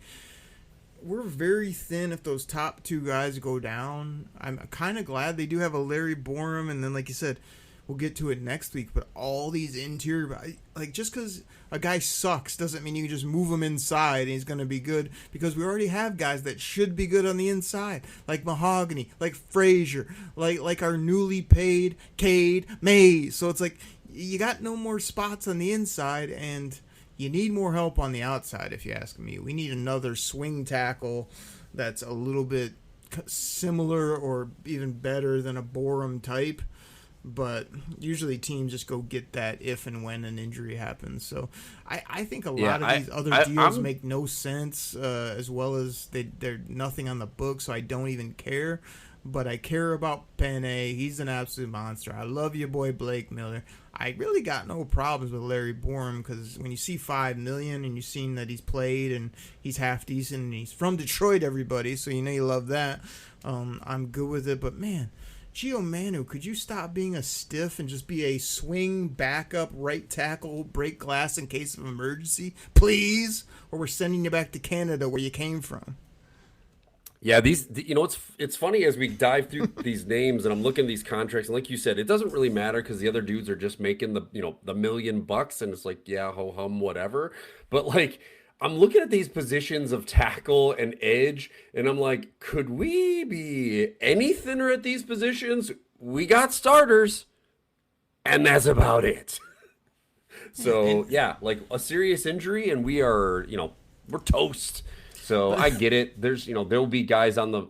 A: we're very thin if those top two guys go down. I'm kind of glad they do have a Larry Borum, and then, like you said, we'll get to it next week, but all these interior, like, just because a guy sucks doesn't mean you just move him inside and he's going to be good, because we already have guys that should be good on the inside, like Mahogany, like Frazier, like our newly paid Cade Mays. So it's like, you got no more spots on the inside, and you need more help on the outside, if you ask me. We need another swing tackle that's a little bit similar or even better than a Borum type. But usually teams just go get that if and when an injury happens. So I think a lot of these other deals make no sense, as well as they're nothing on the book, so I don't even care. But I care about Penne. He's an absolute monster. I love your boy Blake Miller. I really got no problems with Larry Borum, because when you see $5 million and you've seen that he's played and he's half decent and he's from Detroit, everybody, so you know you love that. I'm good with it. But man, Gio Manu, could you stop being a stiff and just be a swing backup right tackle, break glass in case of emergency, please? Or we're sending you back to Canada where you came from.
C: Yeah, it's funny as we dive through these names and I'm looking at these contracts, and like you said, it doesn't really matter because the other dudes are just making the $1 million, and it's like, yeah, ho hum, whatever. But like, I'm looking at these positions of tackle and edge, and I'm like, could we be any thinner at these positions? We got starters, and that's about it. So yeah, like a serious injury, and we are, we're toast. So I get it. There's, there'll be guys on the,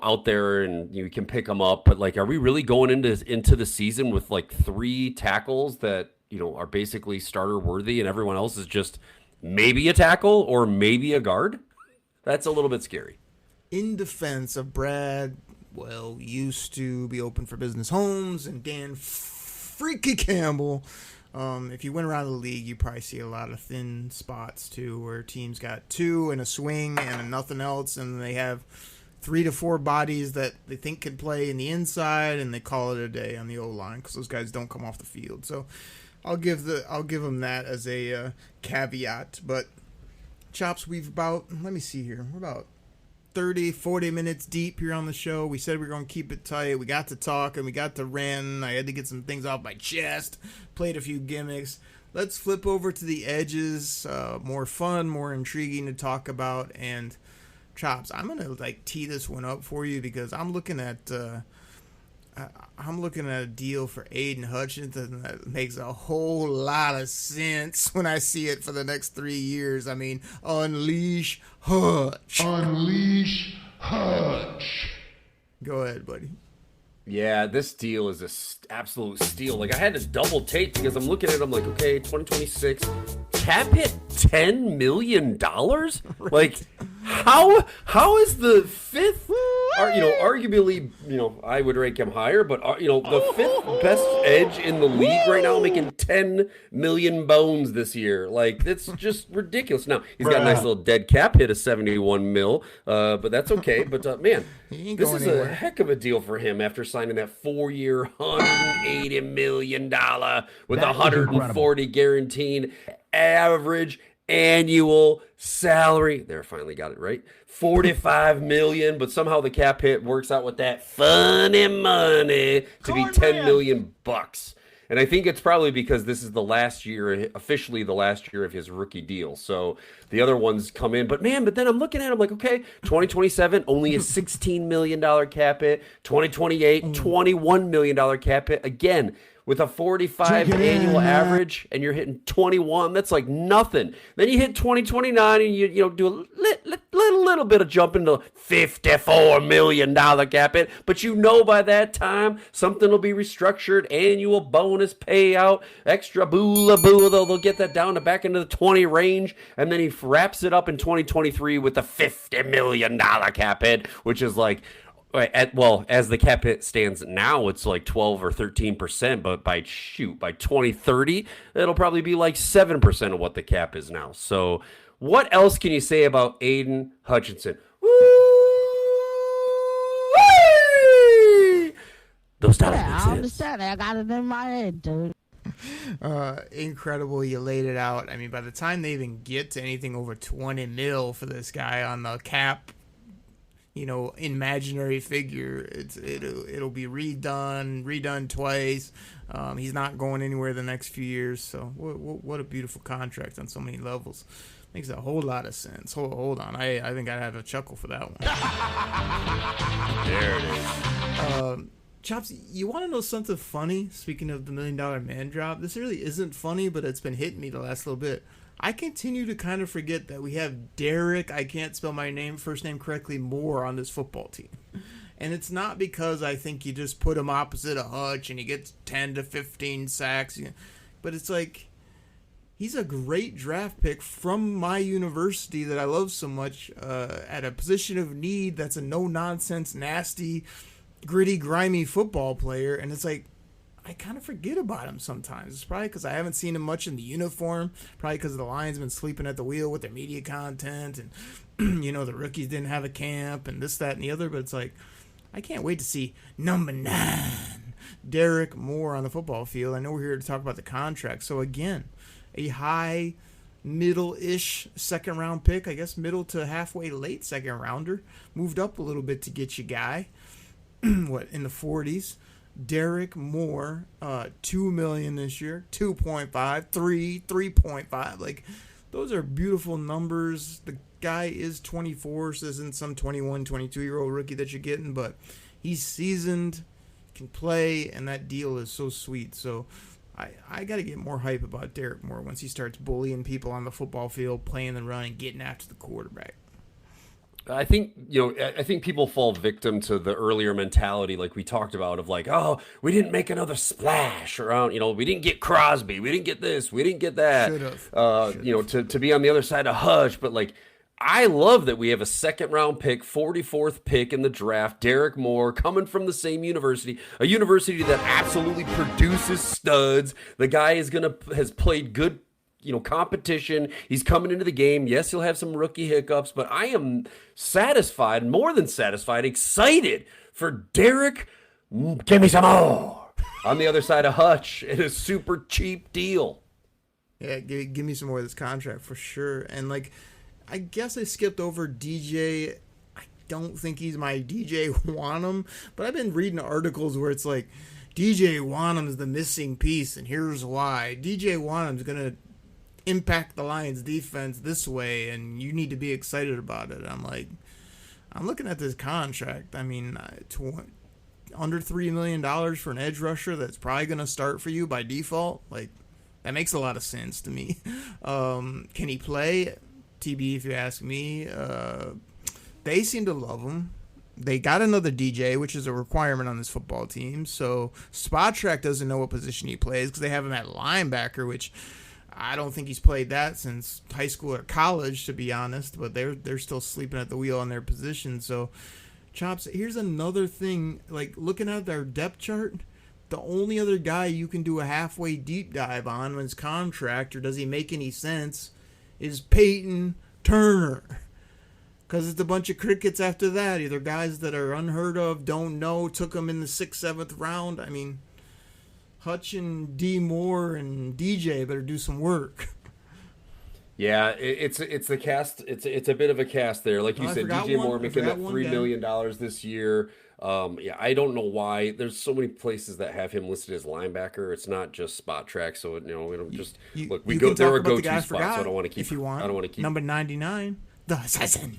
C: out there, and you can pick them up. But like, are we really going into the season with like 3 tackles that are basically starter worthy, and everyone else is just maybe a tackle or maybe a guard? That's a little bit scary.
A: In defense of Brad, used to be open for business homes, and Dan Freaky Campbell. If you went around the league, you probably see a lot of thin spots too, where teams got 2 and a swing and nothing else, and they have 3 to 4 bodies that they think can play in the inside, and they call it a day on the O-line because those guys don't come off the field. So I'll give them that as a caveat. But Chops, we're about 30, 40 minutes deep here on the show. We said we were going to keep it tight. We got to talking. We got to ranting. I had to get some things off my chest. Played a few gimmicks. Let's flip over to the edges. More fun, more intriguing to talk about. And Chops, I'm going to tee this one up for you because I'm looking at a deal for Aiden Hutchinson that makes a whole lot of sense when I see it for the next 3 years. I mean, unleash Hutch. Unleash Hutch. Go ahead, buddy.
C: Yeah, this deal is an absolute steal. Like, I had to double take because I'm looking at it. I'm like, okay, 2026, cap hit $10 million? Right. Like, how is the fifth, arguably, I would rank him higher, but, the fifth best edge in the league right now making 10 million bones this year. Like, it's just ridiculous. Now, he's got a nice little dead cap hit of 71 mil, but that's okay. But, man, this is a heck of a deal for him after signing that 4-year, $180 million with 140 guaranteed average annual salary. There, finally got it right. $45 million, but somehow the cap hit works out with that funny money to be $10 million. And I think it's probably because this is the last year, officially the last year of his rookie deal. So the other ones come in. But then I'm looking at him like, okay, 2027, only a $16 million cap hit. 2028, $21 million cap hit. Again, with a 45 annual average, and you're hitting 21, that's like nothing. Then you hit 2029, and you do a little bit of jump into $54 million cap hit. But by that time, something will be restructured, annual bonus payout, extra boola boo. They'll get that down to back into the 20 range, and then he wraps it up in 2023 with a $50 million cap hit, which is like, as the cap hit stands now, it's like 12 or 13%, but by 2030, it'll probably be like 7% of what the cap is now. So what else can you say about Aiden Hutchinson? Woo! Those dollars make sense.
H: I understand. I got it in my head, dude.
A: Incredible. You laid it out. I mean, by the time they even get to anything over 20 mil for this guy on the cap, imaginary figure, it'll be redone twice. He's not going anywhere the next few years. So what a beautiful contract on so many levels. Makes a whole lot of sense. Hold on. I think I have a chuckle for that one. There it is. Chops, you want to know something funny? Speaking of the $1 Million Man drop, this really isn't funny, but it's been hitting me the last little bit. I continue to kind of forget that we have Derek, I can't spell my first name correctly, Moore on this football team. And it's not because I think you just put him opposite of Hutch and he gets 10 to 15 sacks. But it's like, he's a great draft pick from my university that I love so much at a position of need that's a no-nonsense, nasty, gritty, grimy football player. And it's like, I kind of forget about him sometimes. It's probably because I haven't seen him much in the uniform. Probably because the Lions been sleeping at the wheel with their media content. And, the rookies didn't have a camp and this, that, and the other. But it's like, I can't wait to see number 9, Derek Moore, on the football field. I know we're here to talk about the contract. So, again, a high, middle-ish second-round pick. I guess middle to halfway late second-rounder. Moved up a little bit to get you guy. In the 40s. Derek Moore, $2 million this year, 2.5, 3.5. Like, those are beautiful numbers. The guy is 24, so this isn't some 21, 22-year-old rookie that you're getting, but he's seasoned, can play, and that deal is so sweet. So I got to get more hype about Derek Moore once he starts bullying people on the football field, playing the run, and getting after the quarterback.
C: I think, I think people fall victim to the earlier mentality, like we talked about, of like, oh, we didn't make another splash around, we didn't get Crosby, we didn't get this, we didn't get that, to be on the other side of Hutch. But like, I love that we have a second-round pick, 44th pick in the draft, Derek Moore, coming from the same university, a university that absolutely produces studs. The guy has played good competition. He's coming into the game. Yes, he'll have some rookie hiccups, but I am satisfied, more than satisfied, excited for Derek. Give me some more on the other side of Hutch in a super cheap deal.
A: Yeah, give me some more of this contract for sure. And like, I guess I skipped over DJ. I don't think he's my DJ Wanham, but I've been reading articles where it's like, DJ Wanham's the missing piece, and here's why. DJ Wanham's gonna impact the Lions defense this way, and you need to be excited about it. I'm like, I'm looking at this contract. I mean, under $3 million for an edge rusher that's probably going to start for you by default. Like, that makes a lot of sense to me. Can he play? TB, if you ask me. They seem to love him. They got another DJ, which is a requirement on this football team. So Spot Track doesn't know what position he plays because they have him at linebacker, which I don't think he's played that since high school or college, to be honest, but they're still sleeping at the wheel on their position. So, Chops, here's another thing, like looking at their depth chart, the only other guy you can do a halfway deep dive on when his contract, or does he make any sense, is Peyton Turner. Because it's a bunch of crickets after that, either guys that are unheard of, don't know, took them in the 6th, 7th round. I mean, Hutch and D Moore and DJ better do some work.
C: Yeah, it's the cast. It's a bit of a cast there, like you said. DJ Moore making that $3 million this year. Yeah, I don't know why. There's so many places that have him listed as linebacker. It's not just Spot Track, so we don't just look. We go there are go-to spots. So I don't want to keep.
A: If you want,
C: I don't want to keep
A: number 99, the assassin.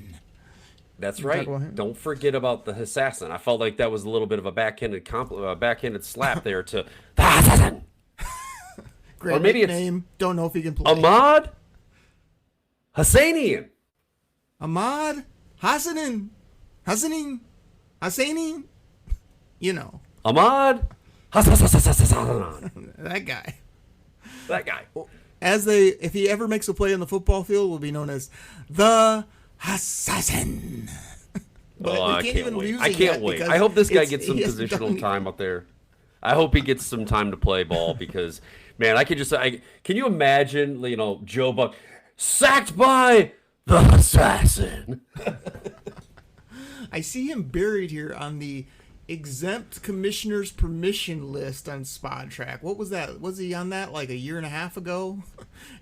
C: That's right. Don't forget about the assassin. I felt like that was a little bit of a backhanded slap there to the assassin.
A: Great, or maybe name. Don't know if he can play.
C: Ahmad Hassanian.
A: Ahmad Hassanin.
C: Ahmad Hassanin.
A: That guy. If he ever makes a play on the football field, will be known as the Assassin.
C: Well, I can't wait. I hope this guy gets some positional time up there. I hope he gets some time to play ball because, man, can you imagine, Joe Buck sacked by the Assassin?
A: I see him buried here on the exempt commissioner's permission list on Spot Track. What was that? Was he on that like a year and a half ago?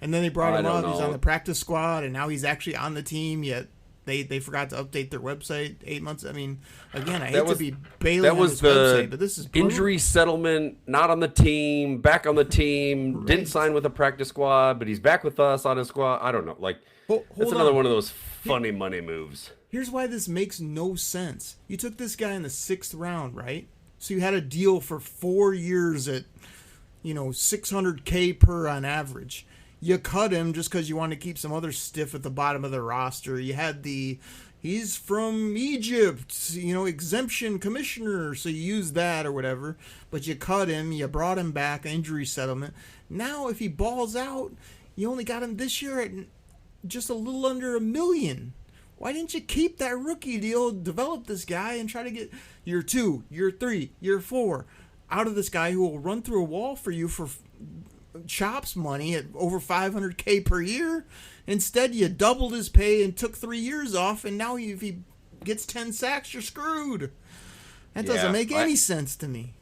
A: And then they brought him up. He's on the practice squad, and now he's actually on the team, yet they forgot to update their website 8 months. I mean, again, I hate to be bailing on this website, but this is brutal.
C: Injury settlement, not on the team, back on the team, right. Didn't sign with a practice squad, but he's back with us on his squad. I don't know. That's another one of those funny money moves.
A: Here's why this makes no sense. You took this guy in the 6th round, right? So you had a deal for 4 years at, $600K per on average. You cut him just because you want to keep some other stiff at the bottom of the roster. You had he's from Egypt, exemption commissioner, so you use that or whatever. But you cut him, you brought him back, injury settlement. Now, if he balls out, you only got him this year at just a little under $1 million. Why didn't you keep that rookie deal, develop this guy, and try to get year 2, year 3, year 4 out of this guy who will run through a wall for you for Chops money at over $500K per year? Instead, you doubled his pay and took 3 years off, and now if he gets 10 sacks, you're screwed. That doesn't make any sense to me.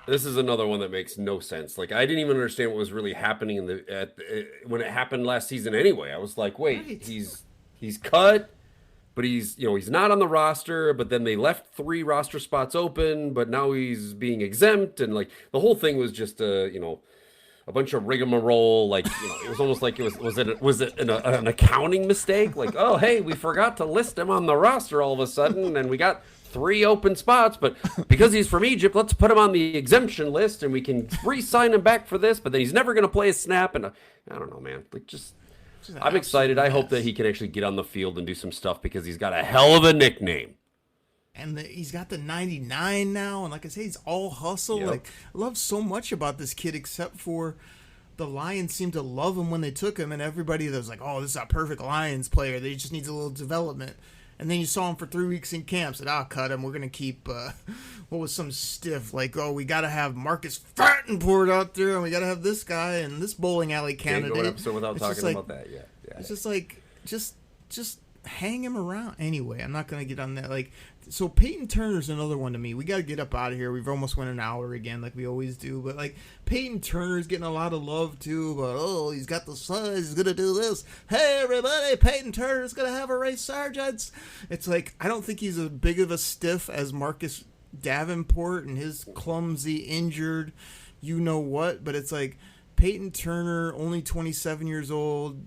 C: This is another one that makes no sense. Like, I didn't even understand what was really happening when it happened last season anyway. I was like, wait, right. he's cut, but he's not on the roster, but then they left 3 roster spots open, but now he's being exempt, and like the whole thing was just a bunch of rigmarole. Like, it was almost like was it an accounting mistake? Like, oh, hey, we forgot to list him on the roster all of a sudden, and we got 3 open spots, but because he's from Egypt, let's put him on the exemption list, and we can re-sign him back for this, but then he's never going to play a snap, and I don't know, man. Like, I'm excited. I hope that he can actually get on the field and do some stuff, because he's got a hell of a nickname.
A: And he's got the 99 now, and like I say, he's all hustle. Yep. Like, I love so much about this kid, except for the Lions seemed to love him when they took him, and everybody that was like, oh, this is a perfect Lions player. They just needs a little development. And then you saw him for 3 weeks in camp, said, I'll cut him. We're going to keep, what was some stiff, like, oh, we got to have Marcus Fattenport out there, and we got to have this guy and this bowling alley candidate.
C: Can't go an episode without talking about that, yeah.
A: It's just like, just hang him around. Anyway, I'm not going to get on that. Like, so Peyton Turner's another one to me. We got to get up out of here. We've almost went an hour again, like we always do. But, like, Peyton Turner's getting a lot of love, too. But, oh, he's got the size. He's going to do this. Hey, everybody, Peyton Turner's going to have a race sergeant. It's like, I don't think he's as big of a stiff as Marcus Davenport and his clumsy, injured, you-know-what. But it's like, Peyton Turner, only 27 years old,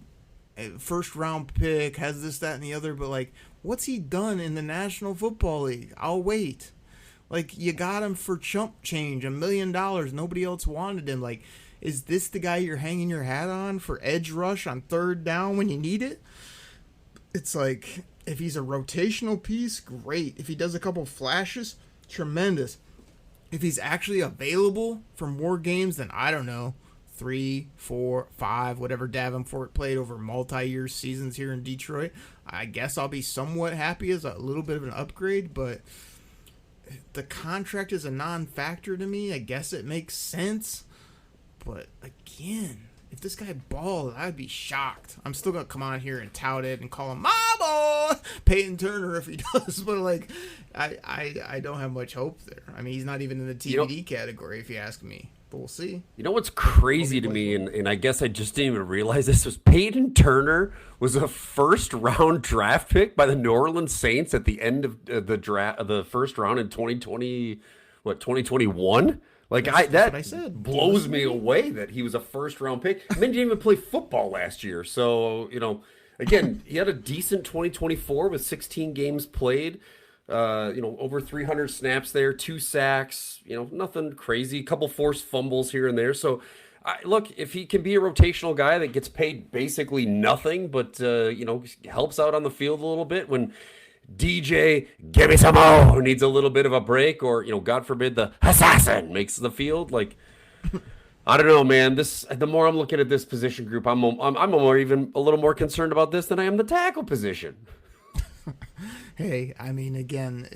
A: first-round pick, has this, that, and the other. But, like, what's he done in the National Football League? I'll wait. Like, you got him for chump change, $1 million. Nobody else wanted him. Like, is this the guy you're hanging your hat on for edge rush on 3rd down when you need it? It's like, if he's a rotational piece, great. If he does a couple flashes, tremendous. If he's actually available for more games than, I don't know, 3, 4, 5, whatever Davenport played over multi-year seasons here in Detroit, I guess I'll be somewhat happy as a little bit of an upgrade, but the contract is a non-factor to me. I guess it makes sense, but again, if this guy balled, I'd be shocked. I'm still going to come on here and tout it and call him my boy, Peyton Turner, if he does, but like, I don't have much hope there. I mean, he's not even in the TBD category, if you ask me. But we'll see.
C: You know what's crazy to me, and I guess I just didn't even realize this, was Peyton Turner was a first-round draft pick by the New Orleans Saints at the end of the draft, the first round in 2021? Like, that's what I said. Blows me away that he was a first-round pick. And then he didn't even play football last year. So, again, he had a decent 2024 with 16 games played. Over 300 snaps there, 2 sacks, nothing crazy, a couple forced fumbles here and there. So, look, if he can be a rotational guy that gets paid basically nothing, but, helps out on the field a little bit when DJ, give me some more, needs a little bit of a break, or, God forbid, the assassin makes the field, like, I don't know, man. The more I'm looking at this position group, I'm more even a little more concerned about this than I am the tackle position.
A: Hey, I mean, again,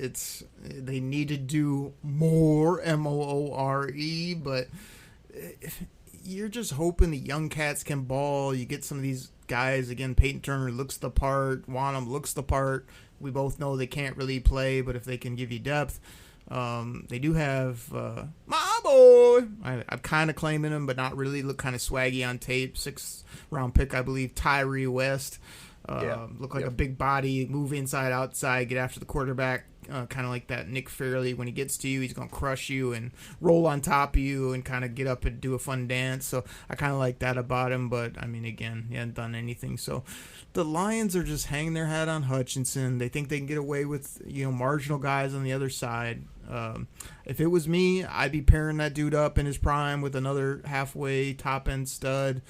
A: they need to do more, more, but you're just hoping the young cats can ball. You get some of these guys, again, Peyton Turner looks the part, Wanham looks the part. We both know they can't really play, but if they can give you depth, they do have my boy. I'm kind of claiming him, but not really. Look kind of swaggy on tape. 6th-round pick, I believe, Tyree West. Look like a big body, move inside, outside, get after the quarterback, kind of like that Nick Fairley. When he gets to you, he's going to crush you and roll on top of you and kind of get up and do a fun dance. So I kind of like that about him, but, I mean, again, he hasn't done anything. So the Lions are just hanging their hat on Hutchinson. They think they can get away with, marginal guys on the other side. If it was me, I'd be pairing that dude up in his prime with another halfway top-end stud.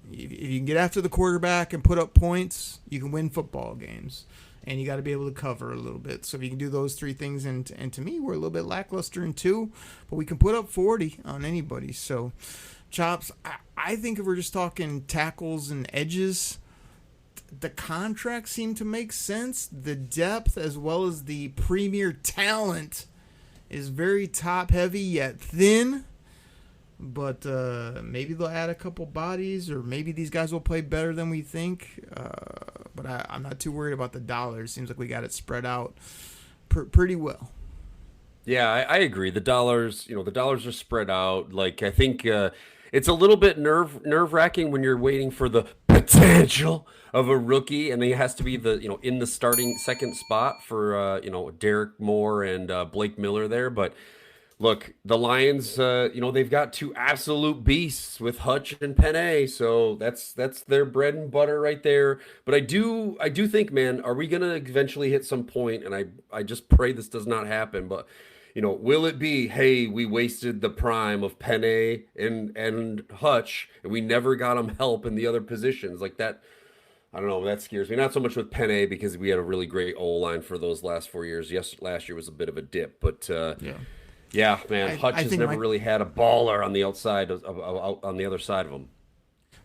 A: If you can get after the quarterback and put up points, you can win football games. And you got to be able to cover a little bit. So if you can do those 3 things, and to me, we're a little bit lackluster in 2, but we can put up 40 on anybody. So, Chops, I think if we're just talking tackles and edges, the contracts seem to make sense. The depth as well as the premier talent is very top-heavy yet thin. But maybe they'll add a couple bodies, or maybe these guys will play better than we think. But I'm not too worried about the dollars. Seems like we got it spread out pretty well.
C: Yeah, I agree. The dollars, the dollars are spread out. Like I think it's a little bit nerve wracking when you're waiting for the potential of a rookie, and he has to be in the starting second spot for Derek Moore and Blake Miller there. But look, the Lions, they've got two absolute beasts with Hutch and Penei, so that's their bread and butter right there. But I do think, man, are we gonna eventually hit some point? And I just pray this does not happen, but. Will it be, hey, we wasted the prime of Penei and Hutch, and we never got him help in the other positions like that? I don't know. That scares me. Not so much with Penei because we had a really great O-line for those last 4 years. Yes, last year was a bit of a dip, but yeah, man, Hutch has never really had a baller on the outside on the other side of him.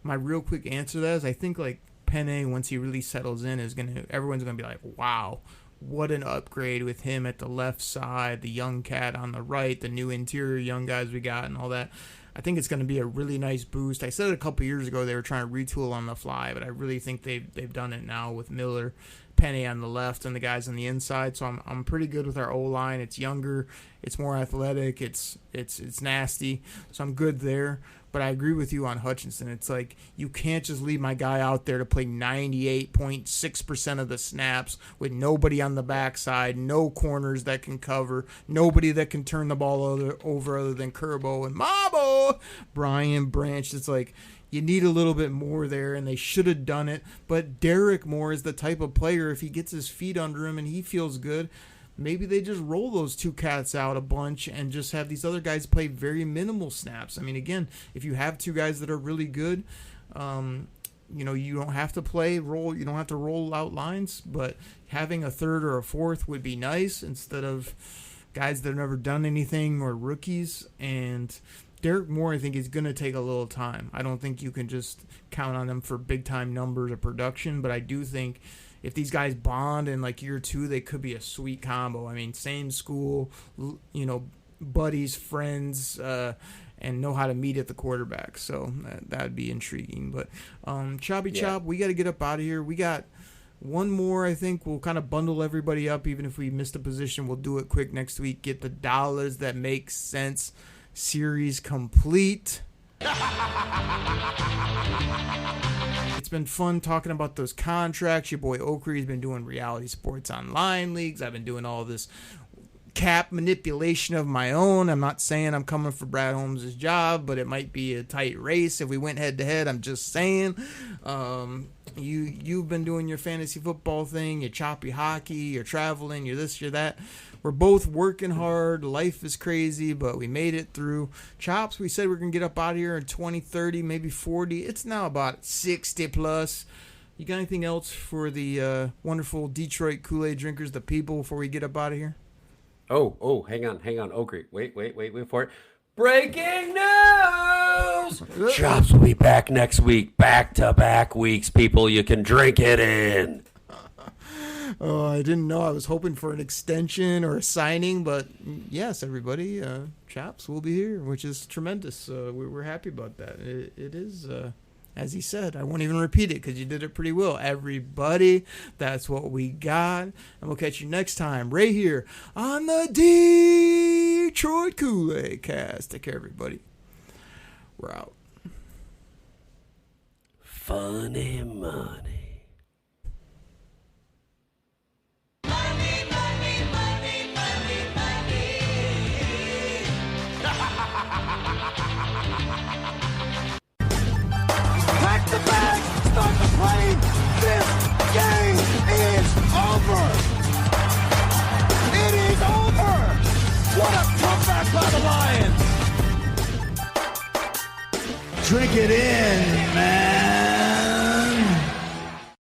A: My real quick answer to that is I think like Penei, once he really settles in, everyone's gonna be like, wow. What an upgrade with him at the left side, the young cat on the right, the new interior young guys we got and all that. I think it's going to be a really nice boost. I said it a couple years ago they were trying to retool on the fly, but I really think they've done it now with Miller, Penei on the left, and the guys on the inside. So I'm pretty good with our O-line. It's younger, it's more athletic, it's nasty. So I'm good there. But I agree with you on Hutchinson. It's like you can't just leave my guy out there to play 98.6% of the snaps with nobody on the backside, no corners that can cover, nobody that can turn the ball over other than Kerbo and Mabo, Brian Branch. It's like you need a little bit more there, and they should have done it. But Derek Moore is the type of player, if he gets his feet under him and he feels good, maybe they just roll those two cats out a bunch and just have these other guys play very minimal snaps. I mean, again, if you have two guys that are really good, you don't have to you don't have to roll out lines, but having a third or a fourth would be nice instead of guys that have never done anything or rookies. And Derek Moore, I think, is going to take a little time. I don't think you can just count on him for big-time numbers of production, but I do think if these guys bond in like year two, they could be a sweet combo. I mean, same school, buddies, friends, and know how to meet at the quarterback. So that would be intriguing. But Chop, we got to get up out of here. We got one more, I think. We'll kind of bundle everybody up. Even if we missed a position, we'll do it quick next week. Get the dollars that make sense series complete. It's been fun talking about those contracts. Your boy Oakrey's been doing reality sports online leagues. I've been doing all this cap manipulation of my own. I'm not saying I'm coming for Brad Holmes' job, but it might be a tight race if we went head to head. I'm just saying. You've been doing your fantasy football thing, your choppy hockey, you're traveling, you're this, you're that. We're both working hard. Life is crazy, but we made it through. Chops, we said we're going to get up out of here in 20, 30, maybe 40. It's now about 60 plus. You got anything else for the wonderful Detroit Kool-Aid drinkers, the people, before we get up out of here?
C: Oh, hang on. Oakrey, wait for it. Breaking news! Chops will be back next week. Back-to-back weeks, people. You can drink it in.
A: Oh, I didn't know. I was hoping for an extension or a signing, but yes, everybody, Chops will be here, which is tremendous. We're happy about that. It is, as he said, I won't even repeat it because you did it pretty well. Everybody, that's what we got. And we'll catch you next time right here on the Detroit Koolaid Cast. Take care, everybody. We're out.
C: Funny money.
B: Pack the bags, start the plane. This game is over. It is over. What a comeback by the Lions. Drink it in, man.